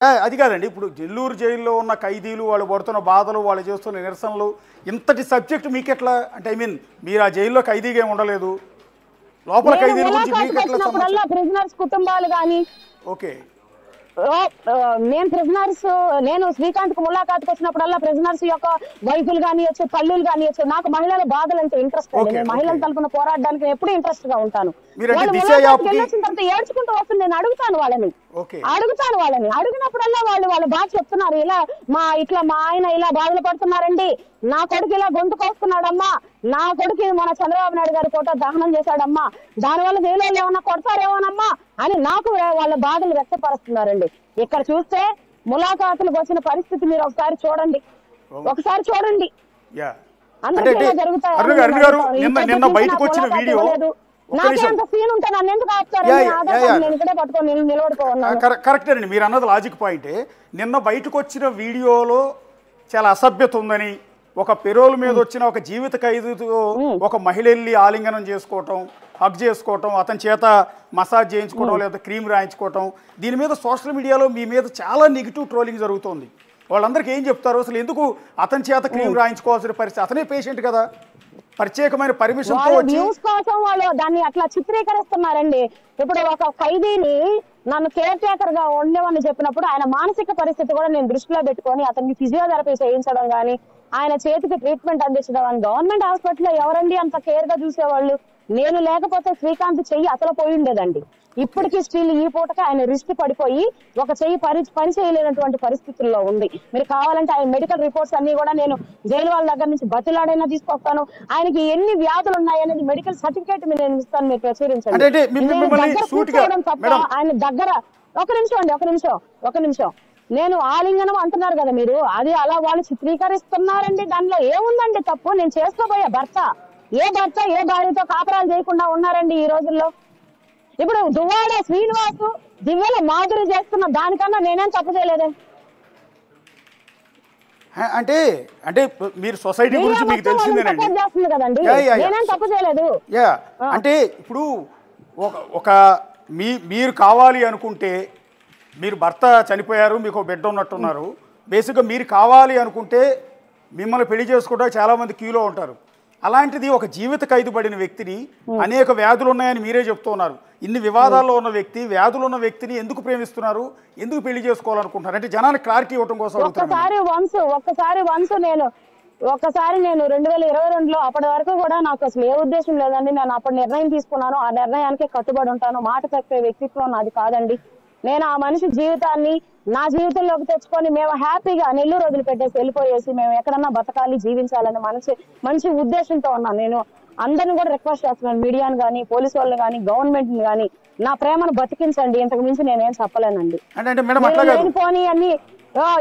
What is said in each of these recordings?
అది కాదండి. ఇప్పుడు నెల్లూరు జైల్లో ఉన్న ఖైదీలు, వాళ్ళు పడుతున్న బాధలు, వాళ్ళు చేస్తున్న నిరసనలు, ఇంతటి సబ్జెక్ట్ మీకెట్లా అంటే ఐ మీన్ మీరు ఆ జైల్లో ఖైదీగా ఏమి ఉండలేదు. లోపల ఖైదీల గురించి మీకెట్లా సమాచారం? ప్రిజనర్స్ కుటుంబాలు కానీ ఓకే. నేను శ్రీకాంత్ కు ములాఖాతుకు వచ్చినప్పుడల్లా ప్రిజనర్స్ యొక్క వైఫులు కానియచ్చు, తల్లులు కానియచ్చు. నాకు మహిళల బాధలు అంటే ఇంట్రెస్ట్ అండి. నేను మహిళల తరపున పోరాడడానికి ఎప్పుడు ఇంట్రెస్ట్ గా ఉంటాను. వాళ్ళు వెళ్ళొచ్చిన తర్వాత ఏడ్చుకుంటూ వస్తుంది. నేను అడుగుతాను వాళ్ళని అడిగినప్పుడల్లా వాళ్ళ బాధ చెప్తున్నారు. మా ఆయన ఇలా బాధలు పడుతున్నారండి, నా కొడుకు ఇలా గొంతు కోస్తున్నాడమ్మా, నా కొడుకు మన చంద్రబాబు నాయుడు గారి ఫోటో దహనం చేశాడమ్మా, దానివల్ల జైలు ఏమన్నా కొడతారేమోనమ్మా అని నాకు వాళ్ళ బాధలు వ్యక్తపరుస్తున్నారండి. ఇక్కడ చూస్తే ములాఖాతులకు వచ్చిన పరిస్థితి మీరు ఒకసారి చూడండి. కరెక్ట్ అండి, మీరు అన్నది లాజిక్ పాయింటే. నిన్న బయటకు వచ్చిన వీడియోలో చాలా అసభ్యత ఉందని, ఒక పెరోల్ మీద వచ్చిన ఒక జీవిత ఖైదీతో ఒక మహిళ వెళ్ళి ఆలింగనం చేసుకోవటం, హగ్ చేసుకోవటం, అతని చేత మసాజ్ చేయించుకోవడం, లేదా క్రీమ్ రాయించుకోవటం, దీని మీద సోషల్ మీడియాలో మీ మీద చాలా నెగిటివ్ ట్రోలింగ్ జరుగుతుంది. వాళ్ళందరికీ ఏం చెప్తారు? అసలు ఎందుకు అతని చేత క్రీమ్ రాయించుకోవాల్సిన పరిస్థితి? అతనే పేషెంట్ కదా, ప్రత్యేకమైన పర్మిషన్ న్యూస్ కోసం వాళ్ళు దాన్ని అట్లా చిత్రీకరిస్తున్నారండి. ఇప్పుడు ఒక ఖైదీని నన్ను కేర్ టేకర్ గా ఉండేవని చెప్పినప్పుడు ఆయన మానసిక పరిస్థితి కూడా నేను దృష్టిలో పెట్టుకొని అతనికి ఫిజియోథెరపీ చేయించడం గానీ, ఆయన చేతికి ట్రీట్మెంట్ అందించడం కానీ, గవర్నమెంట్ హాస్పిటల్లో ఎవరండి అంత కేర్ గా చూసేవాళ్ళు? నేను లేకపోతే శ్రీకాంత్ చెయ్యి అసలు పోయి ఉండేదండి. ఇప్పటికీ స్టిల్ ఈ పూటకి ఆయన రిస్ట్ పడిపోయి ఒక చెయ్యి పని చేయలేనటువంటి పరిస్థితుల్లో ఉంది. మీరు కావాలంటే ఆయన మెడికల్ రిపోర్ట్స్ అన్ని కూడా నేను జైలు వాళ్ళ దగ్గర నుంచి బతిలాడైనా తీసుకొస్తాను. ఆయనకి ఎన్ని వ్యాధులు ఉన్నాయనేది మెడికల్ సర్టిఫికేట్ నేను ఇస్తాను, మీరు ప్రచురించండి. ఆయన దగ్గర ఒక నిమిషం నేను ఆలింగనం అంటున్నారు కదా మీరు, అది అలా వాళ్ళు చిత్రీకరిస్తున్నారండి. దానిలో ఏముందండి తప్పు? నేను చేసుకోబోయే భర్త ఏ భార్యతో కాపురాలు చేయకుండా ఉన్నారండి ఈ రోజుల్లో? ఇప్పుడు దువ్వాడ శ్రీనివాసు దివ్యల మాధురి చేస్తున్న దానికన్నా నేనేం తప్పు చేయలేదే. అంటే అంటే మీరు సొసైటీ గురించి మీకు తెలిసిందేనండి కదండి, నేనేం తప్పు చేయలేదు. అంటే ఇప్పుడు ఒక మీరు కావాలి అనుకుంటే, మీరు భర్త చనిపోయారు, మీకు బిడ్డ ఉన్నట్టున్నారు, బేసిక్గా మీరు కావాలి అనుకుంటే మిమ్మల్ని పెళ్లి చేసుకోవడానికి చాలా మంది క్యూలో ఉంటారు. అలాంటిది ఒక జీవిత ఖైదు పడిన వ్యక్తిని, అనేక వ్యాధులు ఉన్నాయని మీరే చెప్తున్నారు, ఇన్ని వివాదాల్లో ఉన్న వ్యక్తి, వ్యాధులు ఉన్న వ్యక్తిని ఎందుకు ప్రేమిస్తున్నారు, ఎందుకు పెళ్లి చేసుకోవాలనుకుంటున్నారు అంటే జనానికి క్లారిటీ ఇవ్వడం కోసం. ఒక్కసారి నేను 2022లో అప్పటి వరకు కూడా నాకు అసలు ఏ ఉద్దేశం లేదండి. నేను అప్పుడు నిర్ణయం తీసుకున్నాను, ఆ నిర్ణయానికి కట్టుబడి ఉంటాను. మాట తప్పే వ్యక్తిత్వం నాది కాదండి. నేను ఆ మనిషి జీవితాన్ని నా జీవితంలోకి తెచ్చుకొని మేము హ్యాపీగా నెల్లూరు వదిలిపెట్టేసి వెళ్ళిపోయేసి మేము ఎక్కడన్నా బతకాలి, జీవించాలని మంచి ఉద్దేశంతో ఉన్నాను. నేను అందరిని కూడా రిక్వెస్ట్ చేస్తున్నాను, మీడియాను కానీ, పోలీసు వాళ్ళని కానీ, గవర్నమెంట్ ని కానీ, నా ప్రేమను బతికించండి. ఇంతకు మించి నేనేం చెప్పలేనండి. లేనిపోని అన్ని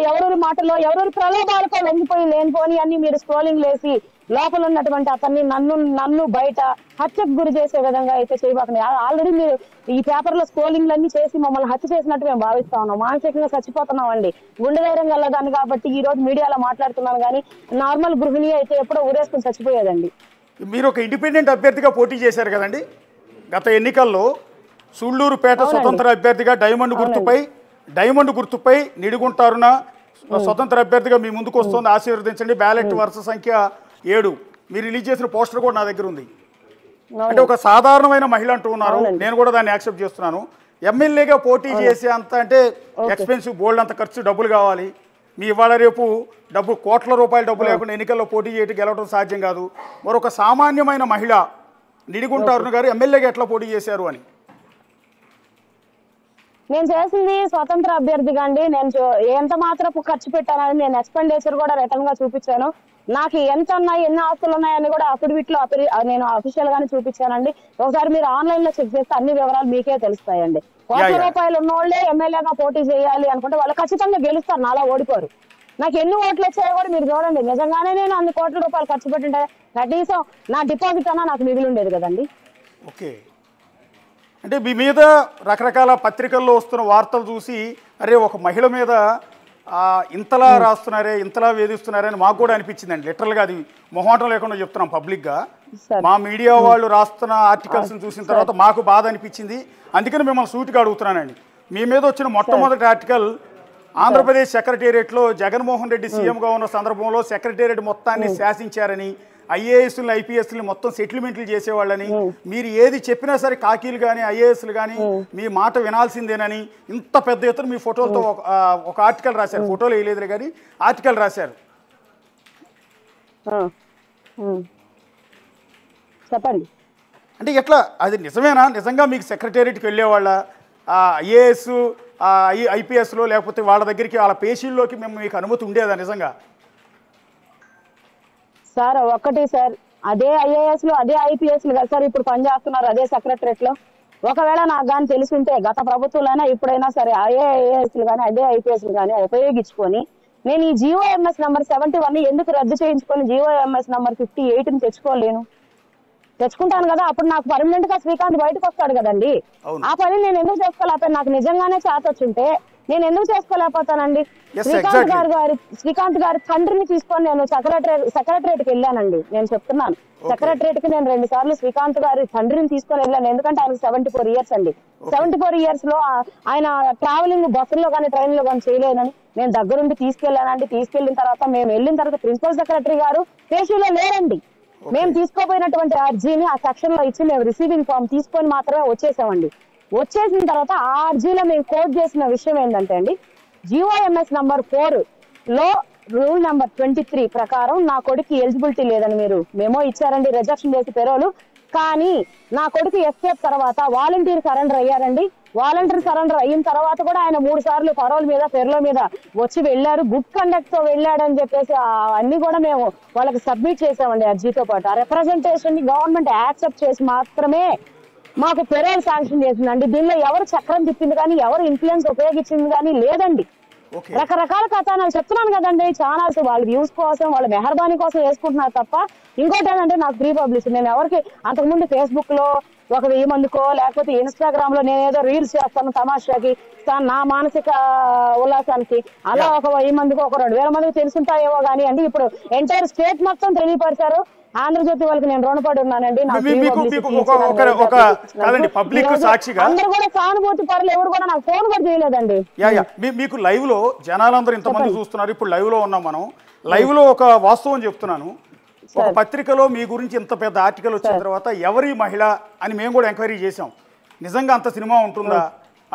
ఎవరెవరి మాటలో ఎవరెవరి ప్రలోభాలతో లొంగిపోయి లేనిపోని అన్ని మీరు స్క్రోలింగ్ లేసి లోపల ఉన్నటువంటి అతన్ని నన్ను బయట హత్యకు గురి చేసే విధంగా అయితే చేయబోకండి. ఆల్రెడీ మీరు ఈ పేపర్ లో స్క్రోలింగ్లన్నీ చేసి మమ్మల్ని హత్య చేసినట్టు మేము భావిస్తా ఉన్నాం. మానసికంగా చచ్చిపోతున్నాం అండి. గుండె ధైర్యం గలదాన్ని కాబట్టి ఈ రోజు మీడియాలో మాట్లాడుతున్నాను, కానీ నార్మల్ గృహిణి అయితే ఎప్పుడో ఊరేసుకుని చచ్చిపోయేదండి. మీరు ఒక ఇండిపెండెంట్ అభ్యర్థిగా పోటీ చేశారు కదండి గత ఎన్నికల్లో. సూళ్లూరుపేట స్వతంత్ర అభ్యర్థిగా డైమండ్ గుర్తుపై నిడుగుంటారున స్వతంత్ర అభ్యర్థిగా మీ ముందుకు వస్తుంది, ఆశీర్వదించండి. బ్యాలెట్ వరుస సంఖ్య 7. మీరు రిలీజ్ చేసిన పోస్టర్ కూడా నా దగ్గర ఉంది. అంటే ఒక సాధారణమైన మహిళ అంటూ ఉన్నారు, నేను కూడా దాన్ని యాక్సెప్ట్ చేస్తున్నాను. ఎమ్మెల్యేగా పోటీ చేసే అంత అంటే ఎక్స్పెన్సివ్, బోల్డ్ అంత ఖర్చు, డబ్బులు కావాలి. మీ ఇవాళ రేపు కోట్ల రూపాయల డబ్బు లేకుండా ఎన్నికల్లో పోటీ చేయడం గెలవడం సాధ్యం కాదు. మరొక సామాన్యమైన మహిళ నిడుగుంటారున గారు ఎమ్మెల్యేగా ఎట్లా పోటీ చేశారు అని. నేను చేసింది స్వతంత్ర అభ్యర్థిగా అండి. నేను ఎంత మాత్రపు ఖర్చు పెట్టానని నేను ఎక్స్పెండిచర్ కూడా రిటర్న్ గా చూపించాను. నాకు ఎంత ఉన్నాయి, ఎన్ని ఆస్తులు ఉన్నాయని కూడా అఫిడవిట్ లో నేను అఫీషియల్ గానే చూపించానండి. ఒకసారి మీరు ఆన్లైన్ లో చెక్ చేస్తే అన్ని వివరాలు మీకే తెలుస్తాయండి. కోట్ల రూపాయలు ఉన్న వాళ్ళే ఎమ్మెల్యేగా పోటీ చేయాలి అనుకుంటే వాళ్ళు ఖచ్చితంగా గెలుస్తారు, నాలా ఓడిపోరు. నాకు ఎన్ని ఓట్లు వచ్చాయో కూడా మీరు చూడండి. నిజంగానే నేను అన్ని కోట్ల రూపాయలు ఖర్చు పెట్టింటే కనీసం నా డిపాజిట్ అన్నా నాకు మిగిలి ఉండేది కదండి. ఓకే, అంటే మీ మీద రకరకాల పత్రికల్లో వస్తున్న వార్తలు చూసి అరే ఒక మహిళ మీద ఇంతలా రాస్తున్నారే, ఇంతలా వేధిస్తున్నారే అని మాకు కూడా అనిపించిందండి. లిటరల్గా అది మొహమాటం లేకుండా చెప్తున్నాం పబ్లిక్గా. మా మీడియా వాళ్ళు రాస్తున్న ఆర్టికల్స్ని చూసిన తర్వాత మాకు బాధ అనిపించింది. అందుకని మిమ్మల్ని సూటిగా అడుగుతున్నానండి. మీ మీద వచ్చిన మొట్టమొదటి ఆర్టికల్ ఆంధ్రప్రదేశ్ సెక్రటేరియట్లో జగన్మోహన్ రెడ్డి సీఎంగా ఉన్న సందర్భంలో సెక్రటేరియట్ మొత్తాన్ని శాసించారని, ఐఏఎస్లు ఐపీఎస్లు మొత్తం సెటిల్మెంట్లు చేసేవాళ్ళని, మీరు ఏది చెప్పినా సరే కాకీలు కానీ ఐఏఎస్లు కానీ మీ మాట వినాల్సిందేనని ఇంత పెద్ద ఎత్తున మీ ఫోటోలతో ఒక ఆర్టికల్ రాశారు. ఫోటోలు వేయలేదు కానీ ఆర్టికల్ రాశారు. చెప్పండి. అంటే ఎట్లా అది నిజమేనా? నిజంగా మీకు సెక్రటేరియట్కి వెళ్ళేవాళ్ళ ఐఏఎస్ ఐపీఎస్లో లేకపోతే వాళ్ళ దగ్గరికి వాళ్ళ పేషీల్లోకి మీకు అనుమతి ఉండేదా నిజంగా? సార్ ఒకటి సార్, అదే ఐఏఎస్లు అదే ఐపీఎస్లు కదా సార్ ఇప్పుడు పనిచేస్తున్నారు అదే సెక్రటరేట్లో. ఒకవేళ నాకు కానీ తెలుసుంటే గత ప్రభుత్వంలోనే ఇప్పుడైనా సరే అదే ఐఏఎస్లు కానీ అదే ఐపీఎస్లు కానీ ఉపయోగించుకొని నేను ఈ జీఓఎంఎస్ నెంబర్ 71 ఎందుకు రద్దు చేయించుకొని జీఓఎంఎస్ నెంబర్ 58 తెచ్చుకోలేను? తెచ్చుకుంటాను కదా, అప్పుడు నాకు పర్మనెంట్ గా శ్రీకాంత్ బయటకు వస్తాడు కదండి. ఆ పని నేను ఎందుకు చేసుకోలేకపోయాను? నాకు నిజంగానే చేతొచ్చుంటే నేను ఎందుకు చేసుకోలేకపోతానండి? శ్రీకాంత్ గారి తండ్రిని తీసుకొని నేను సెక్రటరేట్కి వెళ్ళానండి. నేను చెప్తున్నాను, సెక్రటరేట్ కి నేను 2 సార్లు శ్రీకాంత్ గారి తండ్రిని తీసుకొని వెళ్ళాను. ఎందుకంటే ఆయనకు 74 years అండి. 74 years లో ఆయన ట్రావెలింగ్ బస్సుల్లో కానీ ట్రైన్ లో కానీ చేయలేదని నేను దగ్గరుండి తీసుకెళ్లానండి. తీసుకెళ్లిన తర్వాత మేము వెళ్ళిన తర్వాత ప్రిన్సిపల్ సెక్రటరీ గారు పేషీలో లేరండి. మేము తీసుకోపోయినటువంటి అర్జీని ఆ సెక్షన్ లో ఇచ్చి మేము రిసీవింగ్ ఫామ్ తీసుకొని మాత్రమే వచ్చేసామండి. వచ్చేసిన తర్వాత ఆ అర్జీలో మేము కోట్ చేసిన విషయం ఏంటంటే అండి, జీఓఎంఎస్ నంబర్ 4 లో రూల్ నెంబర్ 23 ప్రకారం నా కొడుకు ఎలిజిబిలిటీ లేదని మీరు మెమో ఇచ్చారండి, రిజెక్షన్ చేసి పెరోలు. కానీ నా కొడుకు ఎస్కేప్ తర్వాత వాలంటీర్ సరెండర్ అయ్యారండి. వాలంటీర్ సరెండర్ అయిన తర్వాత కూడా ఆయన 3 సార్లు పరోల్ మీద పెరోల్ మీద వచ్చి వెళ్ళారు. గుడ్ కండక్ట్ తో వెళ్ళాడని చెప్పేసి అన్ని కూడా మేము వాళ్ళకి సబ్మిట్ చేసామండి అర్జీతో పాటు. ఆ రిప్రజెంటేషన్ ని గవర్నమెంట్ యాక్సెప్ట్ చేసి మాత్రమే మాకు పెరోల్ శాంక్షన్ చేసిందండి. దీనిలో ఎవరు చక్రం తిప్పింది కానీ ఎవరు ఇన్ఫ్లుయెన్స్ ఉపయోగించింది కానీ లేదండి. రకరకాల కథనాలు చెప్తున్నాను కదండి. ఛానల్స్ వాళ్ళ వ్యూస్ కోసం వాళ్ళ మెహర్బానీ కోసం వేసుకుంటున్నారు తప్ప ఇంకోటి ఏంటంటే నాకు ఫ్రీ పబ్లిసిటీ. నేను ఎవరికి అంతకుముందు ఫేస్బుక్ లో 1000 మందికో లేకపోతే ఇన్స్టాగ్రామ్ లో నేనేదో రీల్స్ చేస్తాను తమాషాకి నా మానసిక ఉల్లాసానికి, అలా 1000 మందికి 2000 మందికి తెలుసుంటాయేమో కానీ అండి ఇప్పుడు ఎంటైర్ స్టేట్ మొత్తం తెలియపరిచారు. ఆంధ్రజ్యోతి వాళ్ళకి నేను రుణపడి ఉన్నానండి. అందరూ కూడా సానుభూతి పరులు ఎవరు కూడా నాకు ఫోన్ కూడా చేయలేదండి. మీకు లైవ్ లో జనాలందరూ ఇంతమంది చూస్తున్నారు. ఇప్పుడు లైవ్ లో ఉన్నాం మనం. లైవ్ లో ఒక వాస్తవం చెప్తున్నాను. ఒక పత్రికలో మీ గురించి ఇంత పెద్ద ఆర్టికల్ వచ్చిన తర్వాత ఎవరి మహిళ అని మేము కూడా ఎంక్వైరీ చేసాం. నిజంగా అంత సినిమా ఉంటుందా?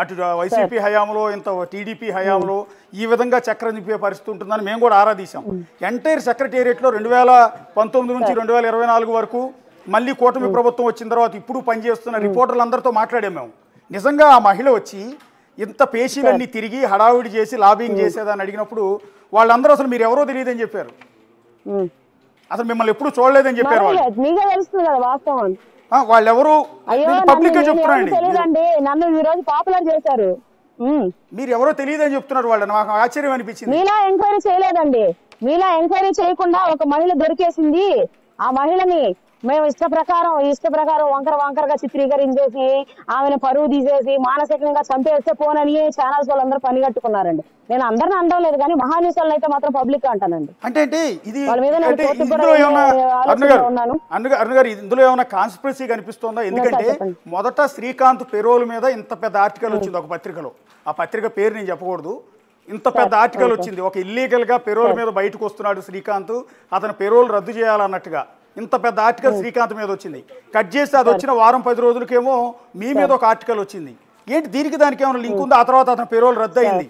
అటు వైసీపీ హయాంలో ఇంత టీడీపీ హయాంలో ఈ విధంగా చక్రం తిప్పే పరిస్థితి ఉంటుందని మేము కూడా ఆరాధీశాం. ఎంటైర్ సెక్రటేరియట్లో 2019 నుంచి 2024 వరకు మళ్ళీ కూటమి ప్రభుత్వం వచ్చిన తర్వాత ఇప్పుడు పనిచేస్తున్న రిపోర్టర్లందరితో మాట్లాడాం మేము. నిజంగా ఆ మహిళ వచ్చి ఇంత పేషీలన్నీ తిరిగి హడావుడి చేసి లాబింగ్ చేసేదని అడిగినప్పుడు వాళ్ళందరూ అసలు మీరు ఎవరో తెలియదని చెప్పారు. అసలు మిమ్మల్ని ఎప్పుడు చూడలేదని చెప్పారు వాళ్ళెవరు పబ్లిక్ గా చెప్తున్నారండి. నన్ను ఈ రోజు పాపులర్ చేశారు. మీరు ఎవరో తెలియదని చెప్తున్నారు వాళ్ళు. నాకు ఆశ్చర్యం అనిపించింది. మీలా ఎంక్వైరీ చేయలేదండి. మీలా ఎంక్వైరీ చేయకుండా ఒక మహిళ దొరికేసింది. ఆ మహిళని మేము ఇష్ట ప్రకారం వంకరగా చిత్రీకరించేసి ఆమెను పరువు తీసేసి మానసికంగా చంపేస్తే పోనని ఛానల్స్ వాళ్ళందరూ పని కట్టుకున్నారండి. నేను అందరిని అనడం లేదు కానీ మహాన్యూస్ వాళ్ళని అయితే మాత్రం పబ్లిక్ గా అంటానండి. వాళ్ళ మీద ఇందులో ఏమైనా కాన్స్పిరసీ కనిపిస్తుందా? ఎందుకంటే మొదట శ్రీకాంత్ పెరోల్ మీద ఇంత పెద్ద ఆర్టికల్ వచ్చింది ఒక పత్రికలో. ఆ పత్రిక పేరు నేను చెప్పకూడదు. ఇంత పెద్ద ఆర్టికల్ వచ్చింది. ఒక ఇల్లీగల్ గా పెరోల్ మీద బయటకు వస్తున్నాడు శ్రీకాంత్, అతను పెరోల్ రద్దు చేయాలన్నట్టుగా ఇంత పెద్ద ఆర్టికల్ శ్రీకాంత్ మీద వచ్చింది. కట్ చేస్తే అది వచ్చిన వారం 10 రోజులకేమో మీ మీద ఒక ఆర్టికల్ వచ్చింది. ఏంటి దీనికి దానికి ఏమైనా లింక్ ఉందా? ఆ తర్వాత అతను పెరోల్ రద్దు అయింది.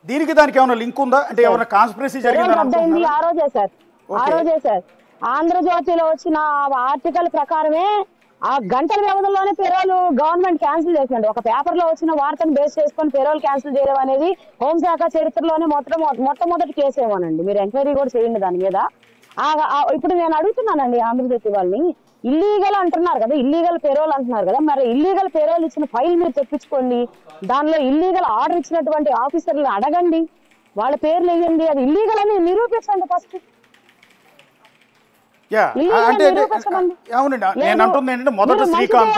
దీనికి దానికి ఏమైనా లింక్ ఉందా? అంటే ఏమైనా కాన్స్పిరసీ జరిగిందా? ఆ రోజే సార్ ఆంధ్రజ్యోతిలో వచ్చిన ఆర్టికల్ ప్రకారమే ఆ గంటల వ్యవధిలోనే పెరోల్ గవర్నమెంట్ క్యాన్సిల్ చేసిందండి. ఒక పేపర్ లో వచ్చిన వార్తను బేస్ చేసుకొని పెరోల్ క్యాన్సిల్ చేయడం అనేది హోంశాఖ చరిత్రలోనే మొట్టమొదటి కేసు ఏమోనండి. మీరు ఎంక్వైరీ కూడా చేయండి దాని మీద. ఇప్పుడు నేను అడుగుతున్నానండి ఆంధ్రజ్యోతి వాళ్ళని, ఇల్లీగల్ అంటున్నారు కదా, ఇల్లీగల్ పెరోల్ అంటున్నారు కదా, మరి ఇల్లీగల్ పెరోల్ ఇచ్చిన ఫైల్ మీరు తెప్పించుకోండి. దానిలో ఇల్లీగల్ ఆర్డర్ ఇచ్చినటువంటి ఆఫీసర్లు అడగండి, వాళ్ళ పేర్లు వేయండి, అది ఇల్లీగల్ అని నిరూపించండి ఫస్ట్. అవునండి, నేను అంటుంది ఏంటంటే మొదట శ్రీకాంత్